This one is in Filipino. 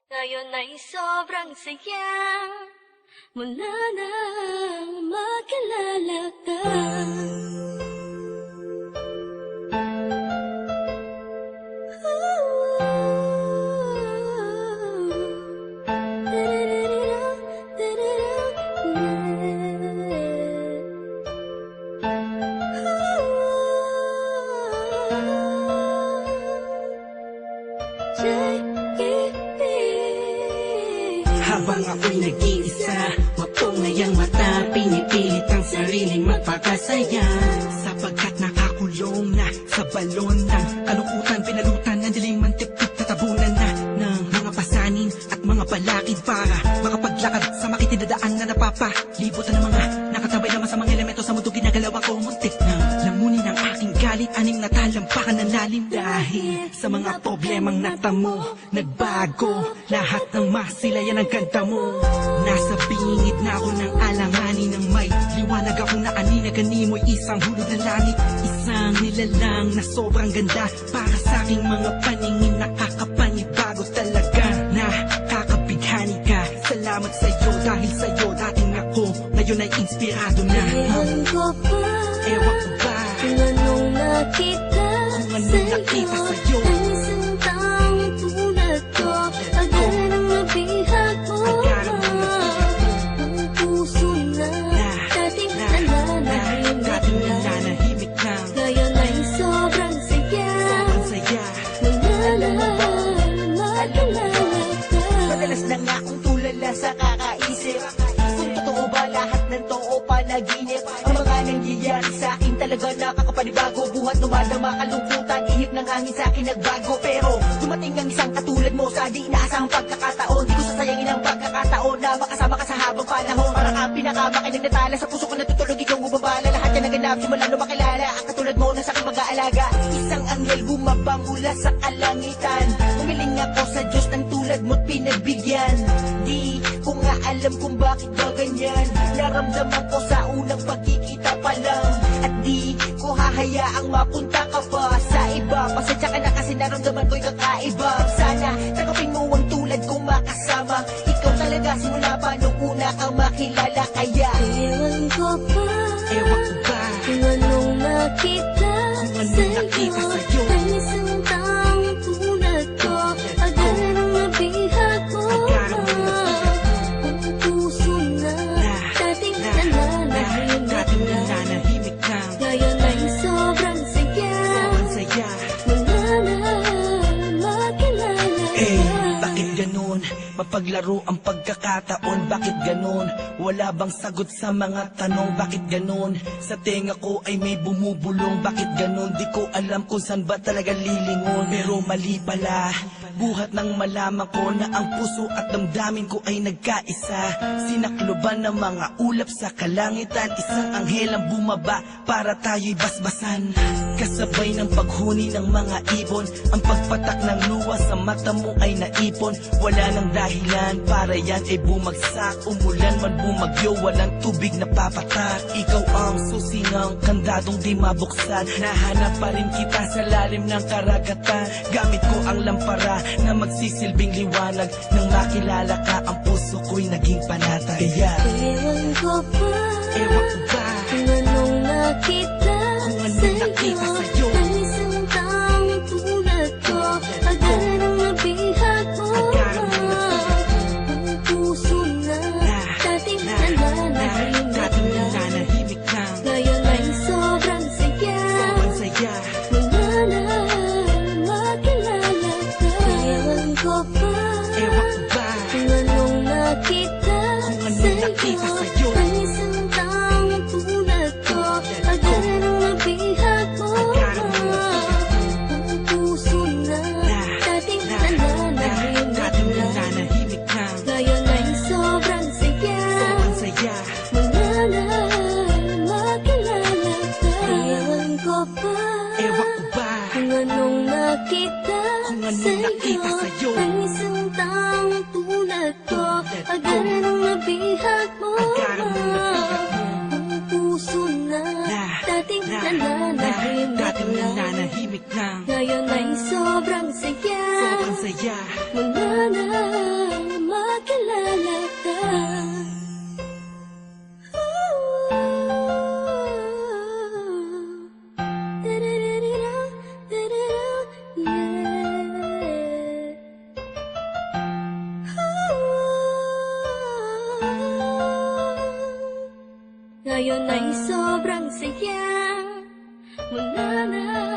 Ngayon ay sobrang saya mula nang makilala ka. Habang ako'y nag-iisa, mapungay ang mata, pinipilit ang sariling magpakasaya. Sapagkat nakakulong na sa balon ng kalungkutan, pinalutan ng dilim ang tipid, tatabunan na ng mga pasanin at mga balakid para makapaglakad sa makitidadaan na napapalibutan ng mga nakatabay naman sa mga elemento sa mundo. Ginagalaw ako, muntik na lamunin ang aking galit, aning natalampakan ng lalim. Dahil sa mga problemang natamo, nagbago lahat ng masilayan ang ganda mo. Nasa bingit na ako ng alanganin, ng may liwanag akong naanina, ganimoy isang hulog ng langit. Isang nilalang na sobrang ganda para sa aking mga paningin, nakakapanibago talaga, nakakabighani ka. Salamat sa'yo, dahil sa'yo dating ako, ngayon ay inspirado na. Ewan ko ba, Ewan ko ba kung anong nakita sa'yo, ang isang taong tulad ko. Agad ang nabihag mo, ang puso na dating nananahimik na. Ngayon ay sobrang saya mula nang makilala ka. Madalas na nga akong tulala sa kakaisip kung totoo ba lahat ng to o panaginip. Ang mga nangyayari sa akin talaga nakakapanibago. Buhat dumadama kalungkutan, ihip ng hangin sa akin nagbago. Pero dumating ang isang katulad mo sa di inaasahang pagkakataon. Di ko sasayangin ang pagkakataon na makasama ka sa habang panahon. Para kang pinakamakinig na tala sa puso ko natutulog, ikaw bumabala. Lahat yan naganap simula nung makilala ang katulad mo na sa aking mag-aalaga. Isang anghel bumaba mula sa kalangitan. Umiling ako sa Diyos ng tulad mo't pinagbigyan. Di ko nga alam kung bakit ba ganyan. Naramdaman ko sa unang pagkikita pa lang. At di ko hahayaang mapunta ka pa sa iba. Pasensya ka na kasi naramdaman ko'y kakaiba. Sana tanggapin mo ang tulad kong makasama. Ikaw talaga simula pa nung una kang makilala. Kaya Ewan ko ba, Ewan ko ba kung anong nakita sa'yo, ang isang taong tulad ko. Agad ang nabihag mo, ang puso na dating nananahimik na. Ngayon ay sobrang saya mula nang makilala ka. Bakit ganun? Mapaglaro ang pagkakataon, bakit ganun? Wala bang sagot sa mga tanong, bakit ganun? Sa tenga ko ay may bumubulong, bakit ganun? Di ko alam kung saan ba talaga lilingon. Pero mali pala, buhat nang malaman ko na ang puso at damdamin ko ay nagkaisa. Sinakloban ng mga ulap sa kalangitan, isang anghel ang bumaba para tayo'y basbasan. Kasabay ng paghuni ng mga ibon, ang pagpatak ng luha sa mata mo ay naipon. Wala nang dahilan para yan ay bumagsak. Umulan man bumagyo, walang tubig na papatak. Ikaw ang susingang kandadong di mabuksan. Nahanap pa rin kita sa lalim ng karagatan. Gamit ko ang lampara na magsisilbing liwanag. Nang makilala ka, ang puso ko'y naging panatag. Kaya Ewan ko ba, Ewan ko ba kung anong nakita sa'yo, ang isang taong tulad ko. Agad ang nabihag mo, ang puso na dating nananahimik na. Ngayon ay sobrang saya mula nang makilala ka. Ewan ko ba, Ewan ko ba kung anong nakita sa'yo, ang isang taong tulad ko. Agad ang nabihag mo, ang puso na dating nananahimik na. Ngayon ay sobrang saya mula nang makilala ka. Ewan ko ba, Ewan ko ba kung anong nakita sa'yo, ang isang taong tulad ko. Agad ang nabihag mo, ang puso na dating nananahimik na. na. Ngayon ay sobrang saya Sobrang saya mula na ngayon ay sobrang saya. Wala na